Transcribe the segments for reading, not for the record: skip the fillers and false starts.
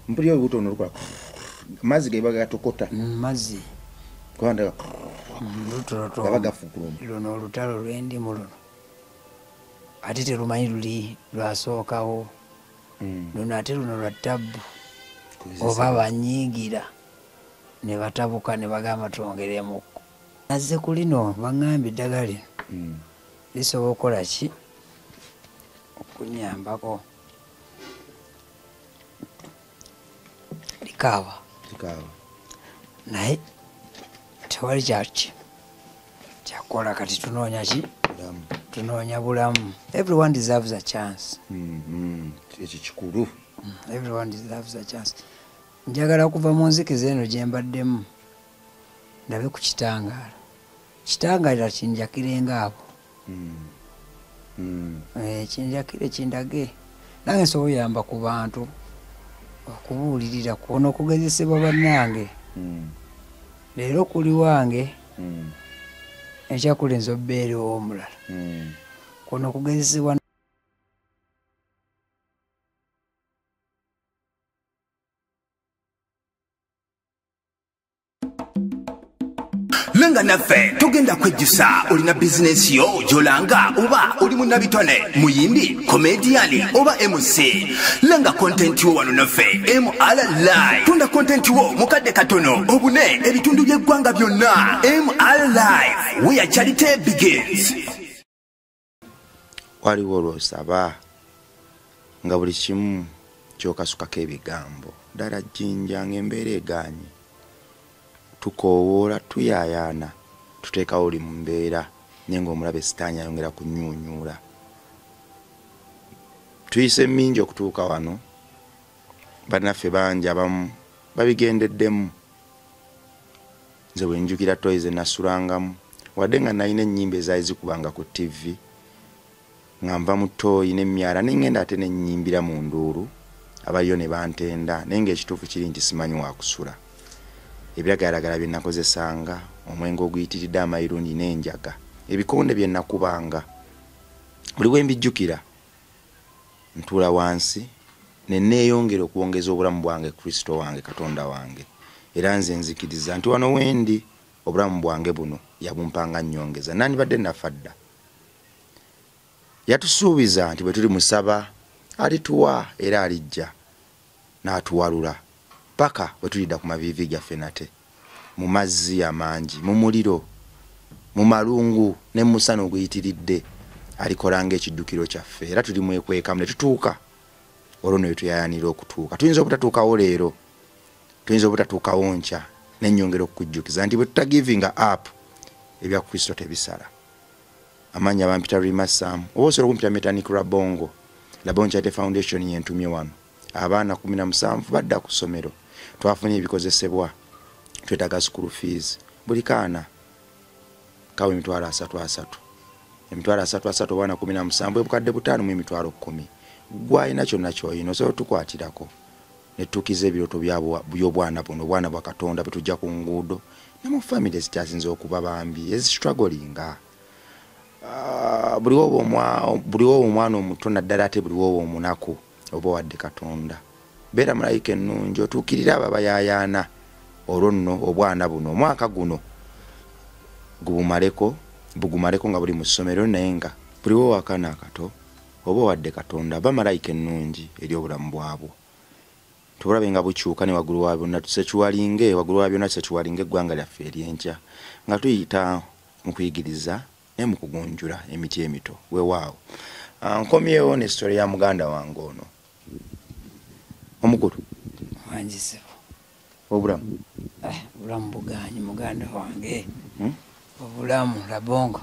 mpulira obutono lukola mazzi ge bagatokota mazzi kwanda lutoto abagafukuluma luno olutalo lw'endimu luno ate terumanyi luli lwasookawo luno ate luno lwa ttabbu oba banyiigira ne batabuka ne bagamba twongeremukko nazze ku lino baŋŋambye eddagala lino lisobola okukola ki okunyambako likaaba naye tewali kyakukola kati tunoonya ki tunoonya bulamu. Everyone deserves a chance. Ekyo kikulu. Everyone deserves a chance. Njagala kuva mu nzikiza eno gye mbaddemu ndabe ku kitangaala. Kitangaala kinjakire ng'abo. Kinjakire kindage. Nange nsobola oyamba ku bantu okubuulirira kuno okugezesebwa bannange. Leero kuli wange ekyakulenza obbeere ow'omulala. Kuno okugezesebwa Lenga naffe tugenda kwejjusa olina bizinesi yo gy'olanga oba oli munnabitone muyimbi komediyani oba MC lenga kontenti wo wano naffe MR Live tunda kontenti wo mukadde katono obune ebitundu by'eggwanga byonna MR Live where charity begins. Waliwo olw'osaba nga buli kimu ky'okasukako ebigambo ddala jjinja ng'embeera egaanye tukoowoola tuyaayaana tuteekawo oli mu mbeera naye ng'omulabe sitaani ayongera kunyuunyuula. Tuyise mingi okutuuka wano bannaffe bangi abamu babigendeddemu. Nze bwe njukira toyi ze nasulangamu wadde nga nalina ennyimba ezaali zikubanga ku TV nga nva mu toyi n'emyala ne ngenda ate ne nnyimbira mu nduulu abaliyo ne bantenda naye ng'ekituufu kiri nti simanyi wa kusula. Ebiragalalagala bye nakozesanga omwenge oguyitiridde amayirundi n'enjaga ebikonde bye nakubanga buli we mbijjukira ntuula wansi ne neeyongera okuwongeza obulamu bwange Kristo wange Katonda wange era nze nzikiriza nti wano wendi obulamu bwange buno yabumpanga nnyongeza nandibadde nafadda. Yatusuubiza nti bwe tuli musaba alituwa era alijja n'atuwalula paka bwe tulidda ku maviivi gaffe nate mu mazzi amangi mu muliro mu malungu ne musana oguyitiridde alikola ng'ekiddukiro kyaffe era tuli mwekwekamu ne tutuuka olwo ne tuyayanira okutuuka. Tuyinza obutatuukawo leero tuyinza obutatuukawo nkya n'ennyongera okukujjukiza nti bwe tutagivinga up ebya Kristo tebisala. Amanyi abampita Rimasam oba osobola okumpita Mechanic Rabongo Labongo Charity Foundation yentumye wano abaana 17 badda ku ssomero twafunye ebikozesebwa twetaaga school fees buli kaana kawe emitwalo 3 emitwalo 3 abaana 17 ebukadde 5 mu emitwalo 10 gwayina kyonna ky'oyina osobola tukwatirako ne tukiza ebirooto by'obwana buno obwana bwa Katonda betujja ku nguudo ne mu family ezikyasinze okuba bambi ezistrugglinga. Buli woba omwana omuto naddala ate buli woba omunaku oba wadde Katonda beera mulayika ennungi otuukirira abo abayaayaana olwo nno obwana buno omwaka guno bugumaleko nga buli mu ssomero naye nga buli woba akaana akato oba wadde Katonda aba malayika ennungi eri obulamu bwabwo. Tubulabe nga bukyuka ne waggulu wa byonna tusekiwalinge eggwanga lyaffe ery'enkya nga tuyita mu kuyigiriza ne mu kugunjula emiti emito weewaawo. Nkomyewo ne story ya muganda wange ono omukulu wanjisebo obulamu obulamu buganyi muganda wange obulamu Labongo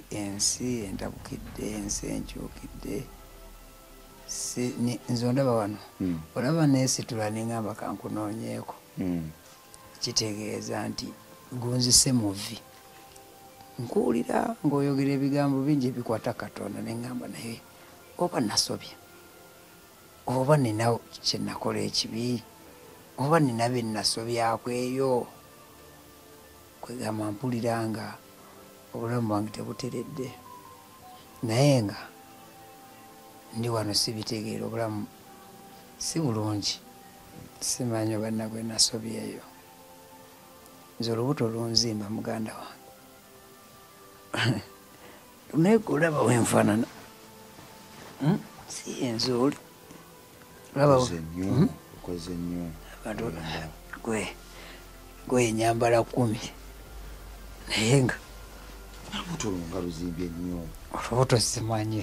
ensi entabukidde ensi enkyukidde nze ondaba wano olaba neesitula neŋŋamba kankunoonyeeko kitegeeza nti gunzise muvi nkuwulira ng'oyogera ebigambo bingi ebikwata Katonda neŋŋamba naye oba nasobya oba nina kye nakola ekibi oba nina bye nasobyako eyo kwegamba mpulira nga obulamu bwange tebuteredde naye nga ndi wano sibitegeera obulamu si bulungi simanyi oba nagwe nasobyeyo nze olubuto lunzimba muganda wange naye kulaba wenfaanana si enzuli laba ukoze nnyo abantu gwe enyambala 10 naye nga olubuto nga luzimbye nnyo olubuto simanyi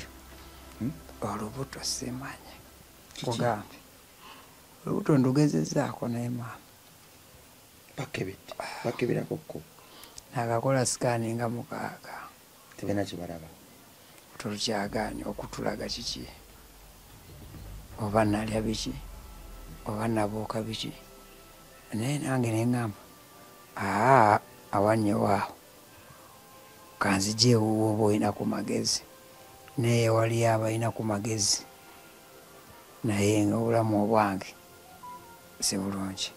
olubuto simanyi kugambe olubuto ndugezezaako naye maama bakeberakokko nakakola sikaani nga 6 tebena kyebalaba tulukyagaanya okutulaga kiki oba nalya biki oba nabuuka biki naye nange neŋŋamba awannewaawo kanzije woba olina ku magezi naye waliyo abalina ku magezi naye nga obulamu obwange si bulungi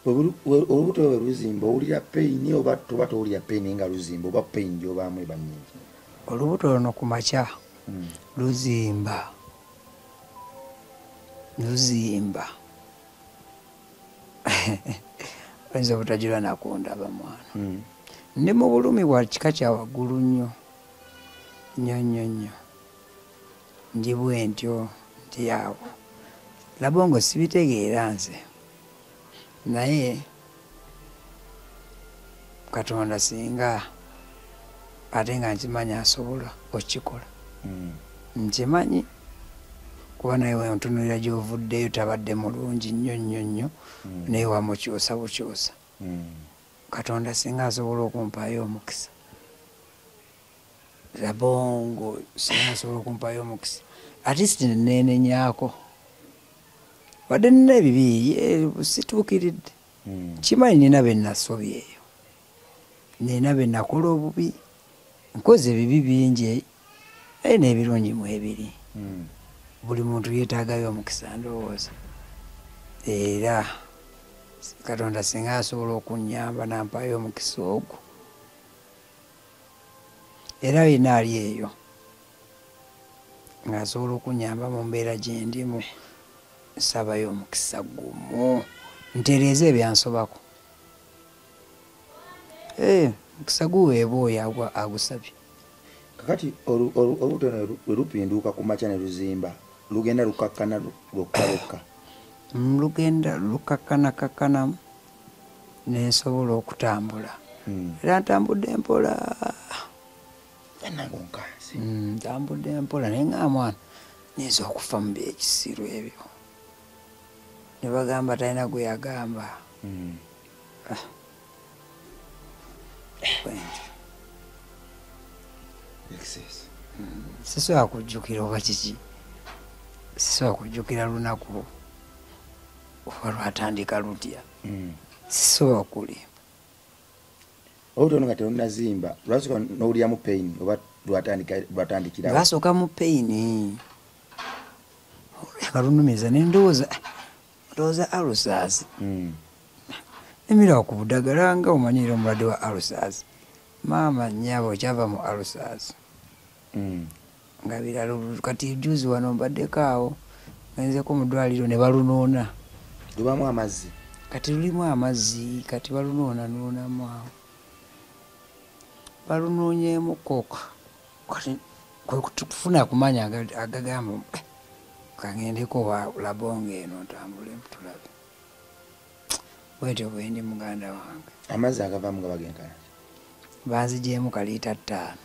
olubuto lwe luzimba owulira peyini oba toba towulira peyini nga luzimba oba peyini gyobaamu eba nnyingi olubuto luno ku makya luzimba oyinza obutajula nakundaba mwana ndi mu bulumi bwa kika kya waggulu nnyo nnyo ndi bwentyo ndi awo labongo sibitegeera nze naye Katonda singa ate nga nkimanyi asobola okikola nkimanyi kuba naye wentunulira gyovuddeyo tabadde mulungi nnyo naye wamukyusa bukyusa Katonda singa asobola okumpaayo omukisa labongo singa asobola okumpaayo omukisa atist nenenyaako wadde nina ebibi situukiridde kimanyi nina benasobyeyo nina benakola obubi nkoze ebibi bingi naye n'ebirungi mu ebiri buli muntu yeetaagayo omukisa ndowooza era Katonda singa asobola okunnyamba nampaayo omukisa ogwo era yina ali eyo ng'asobola okunnyamba mu mbeera gye ndimu nsabayo omukisa gumu ntereeza ebyansobako omukisa guweeba oyo agusabye kakati olubuto lwe lupinduuka ku makya ne luzimba lugenda lukakkana lwokka lugenda lukakkanakakkanamu nensobola okutambula era ntambudde mpola nangonkansi ntambudde mpola naye nga mwana nyinza okufa mu byekisiru ebyo ne bagamba talina gwe yagamba sisobola kujjukira oba kiki sisobola kujjukira lunaku oba lwatandika lutya sisobola kulimba olubuto ono nga telunazimba lwasooka n'owuliramu peyini oba lwatandikira lwasooka mu peyini nga lunumiza ndowooza alusaazi nemirawo ku budagala nga omanyire omulwadde wa alusaazi maama nnyabo okyava mu alusaazi nga birala kati juzi wano mbaddeko awo ngenzeeko mu ddwaliro ne balunuuna lubamu amazzi kati lulimu amazzi kati balunuunamu awo balunuunyeemu kooka kati kufuna kumanya agagamba kagendeko labonga eno ntambule tulabe bwetyo bwendi muganda wange amazzi agavaamu nga bagenkana banzigyemu kaliita 5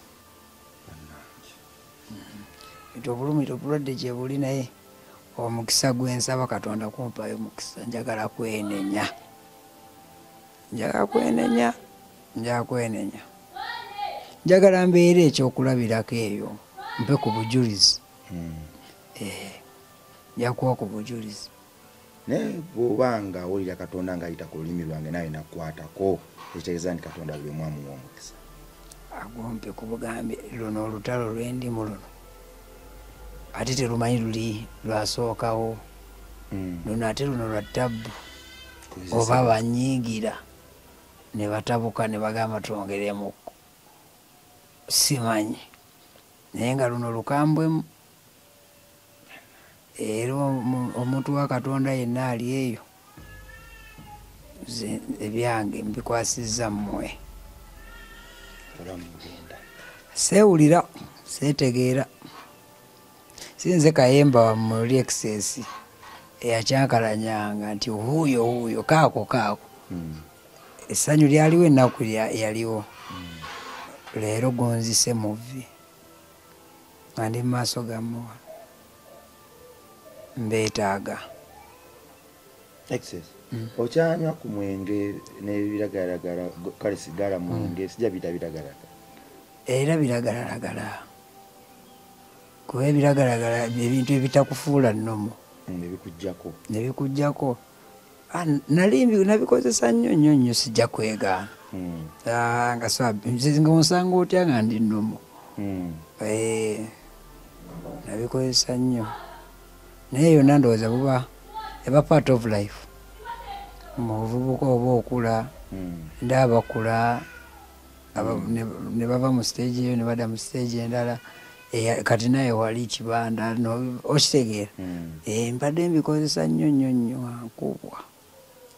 ekyo obulumi obulwadde gye buli naye omukisa gwensaba Katonda kumpaayo omukisa njagala kwenenya njagala mbeera ekyokulabirako eyo mpe ku bujulizi njakuwa ku bujulizi naye bw'obanga owulira Katonda ng'ayita ku lulimi lwange nawe nakukwatako ekitegeeza nti Katonda buli omu amuwa omukisa agompe ku bugambye luno olutalo lwendimu luno ate terumanyi luli lwasookawo luno ate luno lwa ttabbu oba banyiigira ne batabuka ne bagamba twongeremuko simanyi naye nga luno lukambwemu era omuntu wa Katonda yenna ali eyo ebyange mbikwasizza mmwe seewulira seetegeera sinze Kayemba muri excess eyakyankalanyanga nti huuyo kaako essanyu lyaliwo ennaku yaliwo leero gonzise muvi nga ndi mu maaso gammwe mbeetaaga okyanywa ku mwenge n'ebiragalalagala kale sigala mwenge sijja bita biragalalagala era biragalalagala kuba ebiragalagala ebintu ebitakufuula nnomo nebikuggyako nabikozesa nnyo sijja kwegaana nga onsanga otya nga ndi nnomo nabikozesa nnyo naye yonna ndowooza buba eba part of life mu buvubuka oba okula ndaba bakula ne bava mu stage eyo ne badda mu stage endala kati naye wali kibanda okitegeera mbadde mbikozesa nnyo nkubwa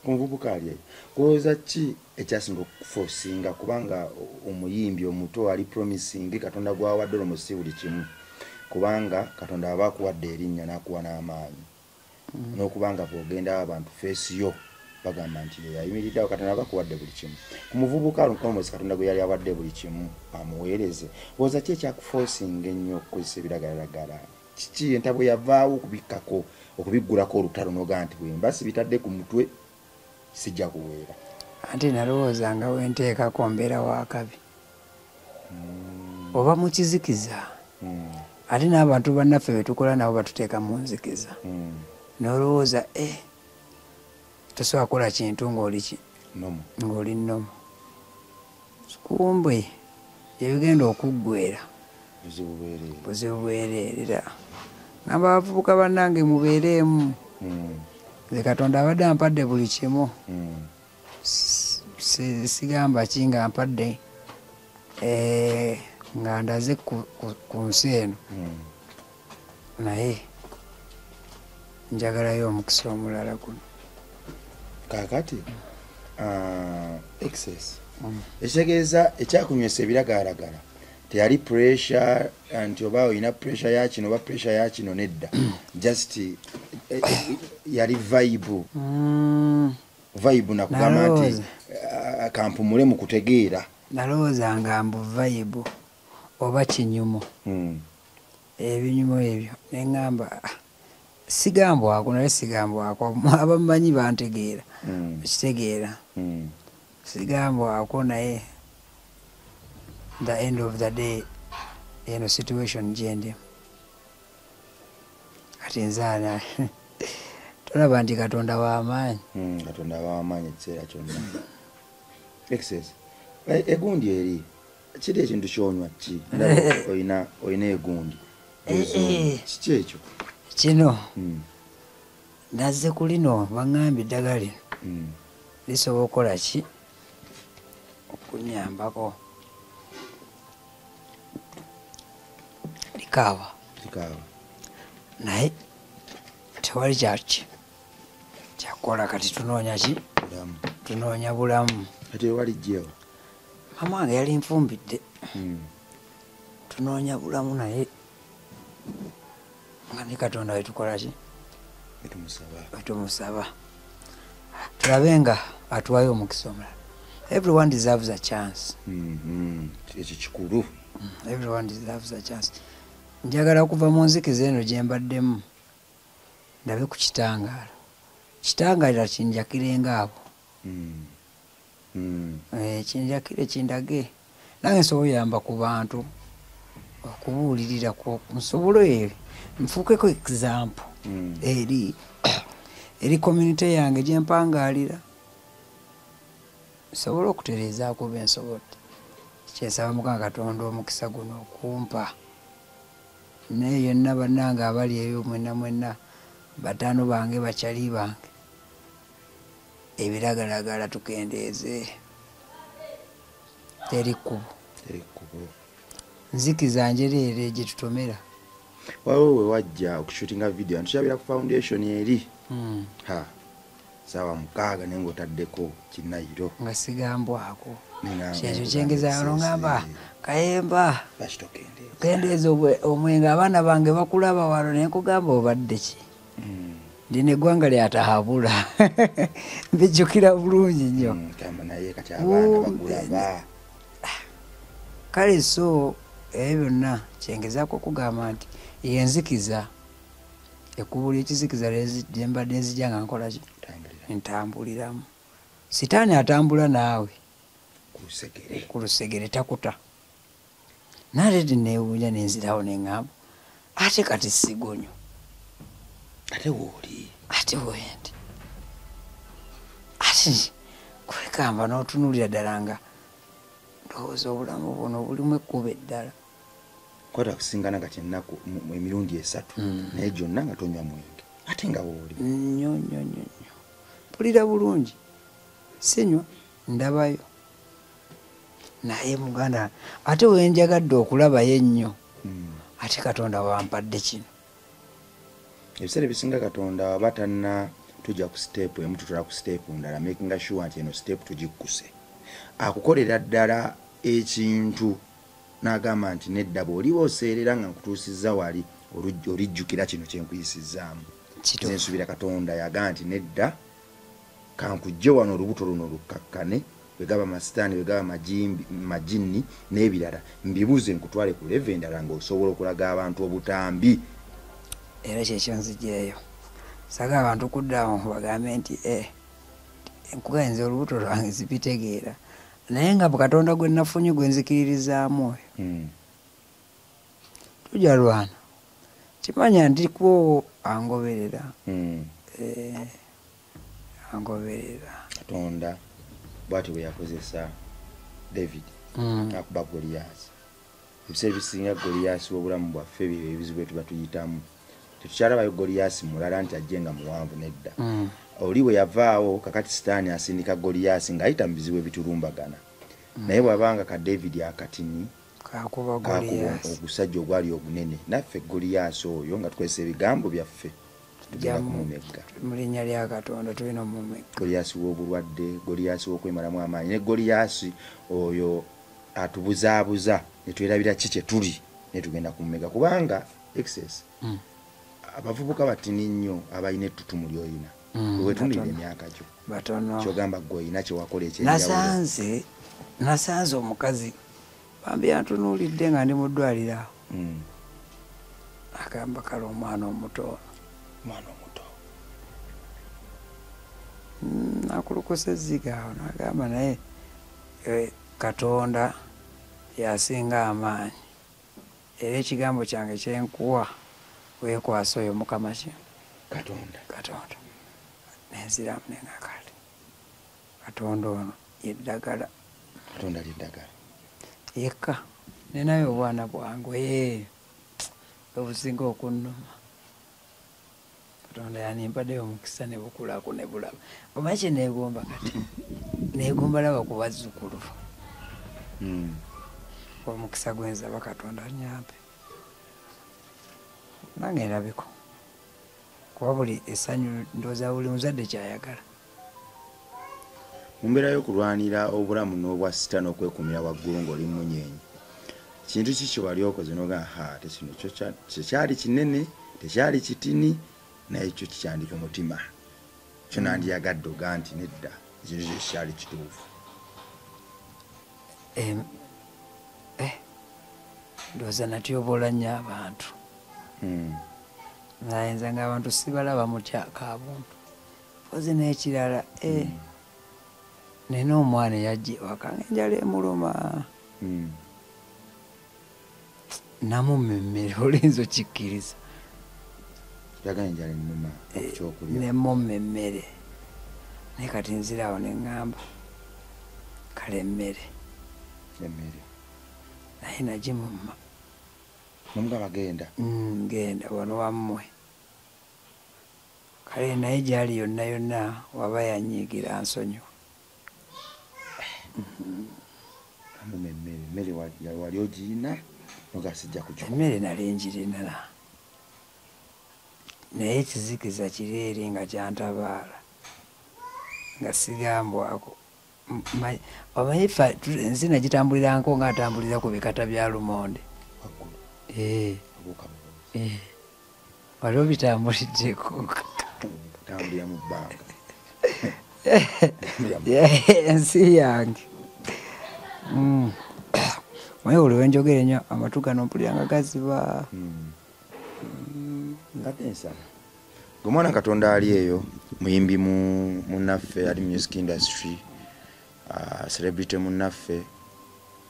ku muvubuka ali kulowooza ki ekyasinga okufosinga kubanga omuyimbi omuto ali promising Katonda gwawadde olomusi buli kimu kubanga Katonda aba akuwadde erinnya n'akuwa n'amaanyi n'okubanga bw'ogenda abantu feesi yo bagamba nti yayimiriddeawo Katonda aba akuwadde buli kimu ku muvubuka alumkomwezi Katonda gwe yali awadde buli kimu amuweereze olowooza ki ekyakufosinga ennyo okukozesa ebiragalalagala kiki entabwe yavaawo okubikkako okubiggulako olutalo n'ogaa nti bwe mbasi bitadde ku mutwe sijja kuweera anti nalowooza nga wenteekako mbeera wakabi oba mukizikiza ate n'abantu bannaffe betukola nabo batuteeka mu nzikiza nolowooza tosobola kukola kintu ng'oli nnomo kumbwe ebigenda okuggwera buzibu bwereerera ngamba abavubuka bannange mubeereemu nze Katonda abadde ampadde buli kimu sigamba ki nga ampadde nga ndaze ku nsi eno naye njagalayo omukisa omulala guno kakati excess ekitegeeza ekyakunywesa ebiragalalagala teyali pressure nti oba olina pressure ya kino oba pressure ya kino nedda just yali vibe nakugamba nti kampumule mu kutegeera nalowooza nga mbu vibe oba kinyumo ebinyumo ebyo neŋŋamba sigambwako naye sigambwako abamanyi bantegeera ekitegeera sigambwako naye the end of the day eno situation gyendi kati nzaana tolaba nti Katonda w'amaanyi ekiseera kyonna excess egundi eri kiri ekintu kyonywa ki olina egundi kiki ekyo kino nazze ku lino baŋŋambye eddagala lino lisobola okukola ki okunyambako likaawa naye tewali kyaki kyakukola kati tunoonya ki tunoonya bulamu ate wali jjeewo mama wange yali nfumbidde tunoonya bulamu naye nga ne Katonda wetukola ki wetumusaba tulabe nga atuwayo omukisa omulala everyone deserves a chance ekyo kikulu everyone deserves a chance njagala kuva mu nzikiza eno gye mbaddemu ndabe ku kitangaala kinjakirenga abo kinjakire kindage nange nsobola oyamba ku bantu okubuulirira nsobole nfuukeko example eri community yange gye mpangaalira nsobole okutereezaako bensobodde kyensaba Mukama Katonda omukisa guno okumpa naye yonna bannange abali eyo mwenna bataano bange bakyali bange ebiragalagala tukendeeze teri kkubo nzikiza njereere gye tutomera waliwo we wajja okushootinga video antukyabira ku foundation eri ha sawa 6 naye ng'otaddeko kinayiro nga sigambwako kyekyo kyengeza ngamba Kayemba kendeeza omwenga abaana bange bakulaba wano naye nkugamba obadde ki ndina eggwanga lyatahabula mbijjukira bulungi nnyo kale so ebyo byonna kyengezaako okugamba nti yenzikiza ekkubo lyekizikiza lyembadde nzija nga nkolaki ntambuliramu sitaani atambula naawe ku lusegere takuta naledi neewuunya nenzirawo neŋŋamba ate kati sigonyo ate wendi ate kwekamba n'otunuulira ddala nga ndowooza obulamu buno bulimu ekkuba eddala kwata kusingana kati ennaku emirundi 3 naye gyonna nga tonywa mwenge ate nga wooli nnyo mpulira bulungi sinywa ndabayo naye muganda ate wenjagadde okulabayo ennyo ate Katonda wampadde kino ebiseera ebisinga Katonda waba tanna tujja ku step emu tutula ku step ndala making sure nti eno step tugikkuse akukolera ddala ekintu n'agamba nti nedda bw'oliba oseerera nga nkutuusizza wali olijjukira kino kyenkuyisizaamu nsubira Katonda yagamba nti nedda kankujje wano olubuto luno lukkakkane bwegaba masitaani bwegaba majinni n'ebirala mbibuze nkutwale ku leve endala ng'osobola okulaga abantu obutambi era kyekyo nzijeeyo saga abantu kuddawo bagambe nti nkugenze olubuto lwange zibitegeera naye nga Katonda gwe nafunye gwe nzikiririzaamu oyo tujja lwana kimanya ndikuwo angoberera angoberera Katonda bwati bwe yakozesa David akuba Goliath ebiseera ebisinga Goliath w'obulamu bwaffe ebizibu bye tuba tuyitamu tetukyalabayo Goliath mulala nti ajje nga muwanvu nedda oli bwe yavaawo kakati sitaani asindika Goliath ng'ayita mu bizibu ebitulumbagana naye bw'abanga ka David akatini kakuba ogusajja ogwali ogunene naffe Goliath oyo nga tukozesa ebigambo byaffe tugenda kumumegga mu linnya lya Katonda tulina omumegga Goliath w'obulwadde Goliath w'okwemalamu amaanyi ne Goliath oyo atubuzaabuza ne twerabira ki kye tuli ne tugenda kumumegga kubanga excess abavubuka batini nnyo abalina ettutumu ly'olina wetunulira emyaka gyo batono kyogamba gwe olina kyewakola ekyenjawulo nasanze omukazi bambi antunuulidde nga ndi mu ddwaliro awo agamba kale omwana omuto nakulukusa ezziga awo nagamba naye Katonda yasinga amaanyi era ekigambo kyange kyenkuwa weekwasa oyo Mukama ki Katonda nenziramu nenga kale Katonda ono yeddagala Katonda liddagala yekka nenaye obwana bwange obusinga okunnuma Katonda yanimpaddeyo omukisa ne bukulaku ne bulaba omanyi kye neegomba kati neegomba laba ku bazzukulu omukisa gwenzaba Katonda anyambe nange ndabiko kuba buli essanyu ndowooza buli muzadde kyayagala mu mbeera y'okulwanira obulamu n'obwasita n'okwekumira waggulu ng'oli munyeenyi kintu kiki wali okoze n'ogamba tekino kyekyali kinene tekyali kitini naye kyo kikyandika omutima kyo nandiyagadde oga nti nedda kino kikyali kituufu ndowooza natyoboola nnyo abantu nayinza ng'abantu sibalaba mu kyakabuntu pozi n'ekirala nina omwana eyajja ewakanga enjala emuluma namumemmere olinza okikkiriza nemumemmere naye kati nzirawo neŋŋamba kale emmere naye nagimumma ngenda wano wammwe kale naye gyali yonna yonna waba yanyiigira nsonyiwa emmere wali ogirina nogasijja kugikuba emmere nali njirina naye ekizikiza kireere nga kyantabaala nga sigambwako omanyi ffe ensi nagitambulirako ngaatambulira ku bikata bya lumonde wali obitambuliddeko ensi yange naye olwo wenjogere nnyo amatu gano mpulira nga gaziba gomwana Katonda ali eyo muyimbi munaffe ali music industry celebrity munaffe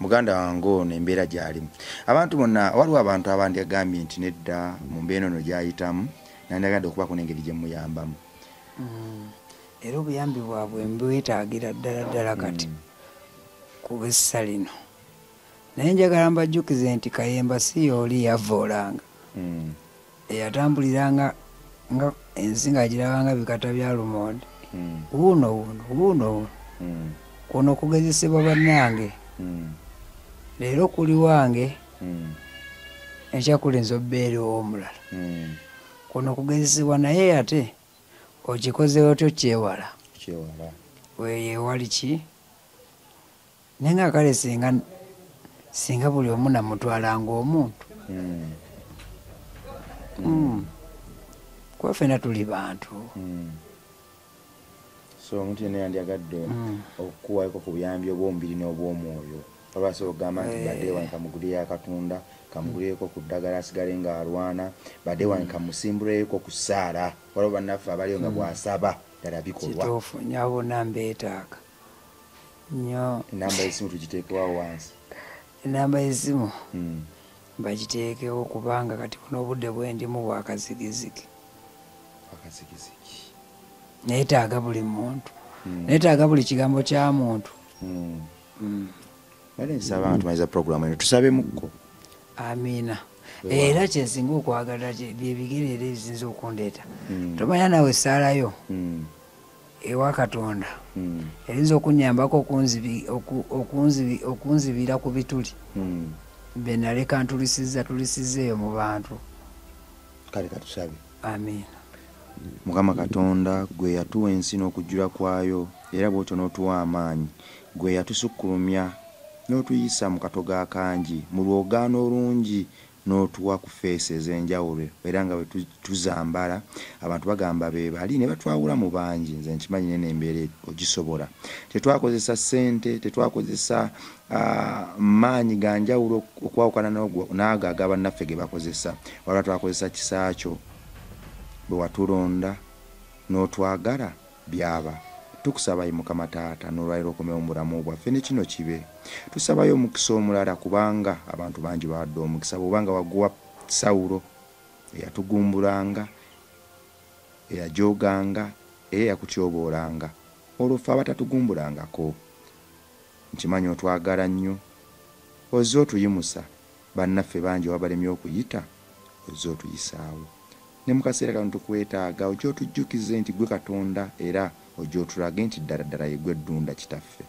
muganda wange ono embeera gyalimu abantu bonna waliwo abantu abandi agambye nti nedda mu mbeera eno gyayitamu nandagadde okubako n'engeri gye muyambamu era obuyambi bwabwe mbwetaagira ddala kati kuba essa lino naye njagala mbajjukize nti Kayemba si yooli yavoolanga eyatambuliranga nga ensi ng'agirabanga bikata bya lumonde wuuno kuno okugezesebwa bannange leero kuli wange ekyakulinza obbeere ow'omulala kuno okugezesebwa naye ate okikoze otyo kyewala weyeewali ki naye nga kale singa buli omu namutwalanga omuntu kuba ffena tuli bantu so omuntu yenna yandyagadde okukuwayoko ku buyambi obw'omubiri n'obw'omwoyo olwasobola okugamba nti badde wange kamugulire akatunda kamugulireko ku ddagala asigale ng'alwana badde wange kamusimbulireko ku ssaala waliwo bannaffe abaliyo nga bw'asaba ddala bikolwa kituufu nyabo nambeetaaga nnyo enamba y'essimu tugiteekewawo wansi enamba y'essimu bagiteekewo kubanga kati buno obudde bwendimu bwakazigizigi neetaaga buli muntu neetaaga buli kigambo kya muntu bale nsaba abantu maiza programu eno tusabemukko amiina era kyensinga okwagala byebigere era ebisinza okundeeta tomanya nawe essaalayo ewa Katonda erinza okunyambako okunzibira ku bituli bye naleka tulisiza eyo mu bantu kale katusabe amiina Mukama Katonda gwe yatuwa ensi n'okujjula kwayo era bw'otyo n'otuwa amaanyi gwe yatusukkulumya n'otuyisa mu katoga akangi mu lwogaano olungi n'otuwa ku feesi ez'enjawulo era nga bwe tuzambala abantu bagamba be bali ne batwawula mu bangi nze nkimanyi n'embeera ogisobola tetwakozesa ssente tetwakozesa maanyi ga njawulo okwawukana n'ago agabannaffe ge bakozesa wala twakozesa kisaakyo bwe watulonda n'otwagala byaba tukusabayo Mukama Taata n'olwaliro okomewo omulamu bwaffe ne kino kibe tusabayo omukisa omulala kubanga abantu bangi bawadde omukisa bwobanga waguwa Sawulo eyatugumbulanga eyajoganga eyakutyoboolanga olwofe abatatugumbulangako nkimanyi otwagala nnyo ozze otuyimusa bannaffe bangi wabalemye okuyita ozze otuyisaawo ne mu kaseera kano tukwetaaga ojja otujjukize nti gwe Katonda era ojja otulage nti ddala ye gwe ddunda kitaffe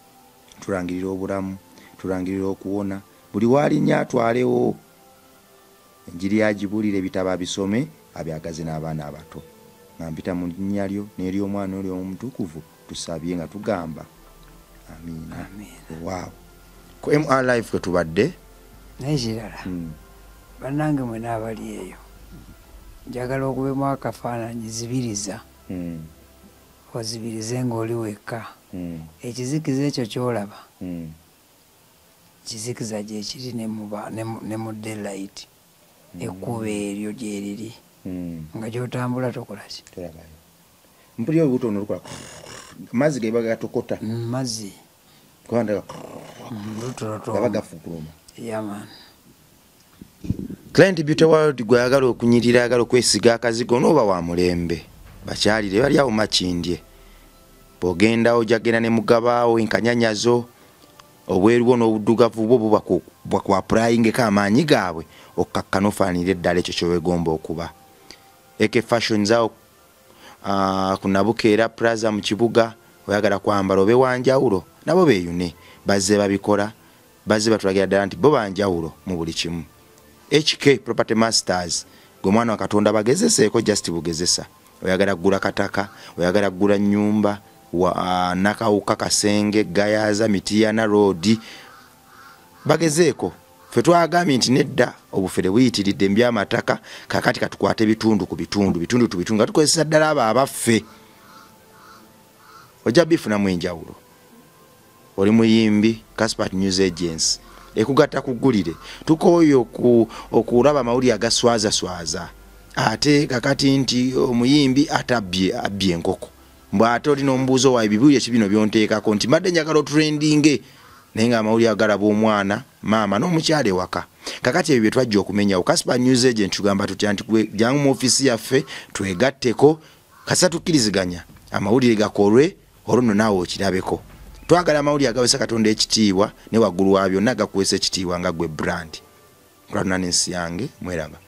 tulangirira obulamu tulangirira okuwona buli waalinya atwalewo enjiri agibulire ebitabo bisome abyagaze n'abaana abato nga mpita mu linnya lyo n'eri omwana oli omutukuvu tusabye nga tugamba amiina waaw ku MR Live kwe tubadde naye kirala bannange mwe n'abali eyo njagala okubemu akafaananyi zibiriza ozibirize ng'oli wekka ekizikiza ekyo kyolaba kizikiza gyekiri ne mu daylight ekkuba eryo gyeriri nga gyotambula tokolaki mpulira obutono olukola amazzi geba gatokota mazzi gaba gafukuluma yaman Client Beauty World gwe ayagala okunyirira ayagala okwesiga akazigo n'oba wa mulembe bakyalire bali awo makindye bw'ogenda ojagenda ne mugabaawo enkanyanyazo obweruwo n'obuddugavu bwo buba ku applyingeko amaanyi gaabwe okkakkana ofaanire eddala ekyo kyewegomba okuba Eke Fashions awo ku Nabukeera Plaza mu kibuga oyagala kwambala obe wanjawulo nabo beeyune bazze babikola bazze batulagira ddala nti bo banjawulo mu buli kimu HK Property Masters gwe mwana wa Katonda bagezeseeko just bugezesa oyagala gula kataka oyagala gula nyumba wa nakawuka kasenge gayaza Mitiana road bagezeeko fe twagambye nti nedda obufere buyitiridde mbyamataka kakati katukwate bitundu ku bitundu nga tukozesa ddala abo abaffe ojja bifuna mu enjawulo oli muyimbi Caspat News Agency ekugatta kugulire tukooyo okulaba amawulire agaswaza ate kakati nti omuyimbi atabye enkoko mbwate olina omubuuzo wa ebibuuzo ekibino byonteekako nti madde njagala otrendinge naye nga amawulire agalaba omwana maama n'omukyala ewaka kakati ebyo bye twajja okumenyawo Caspat News Agent tugamba tutya nti jangu mu ofisi yaffe twegatteko kasa tukkiriziganya amawulire gakolwe olwo naawe okirabeko twagala amawulire agawesa Katonda ekitiibwa ne waggulu wa byonna gakuwesa ekitiibwa nga gwe brand kulwana n'ensi yange mweraba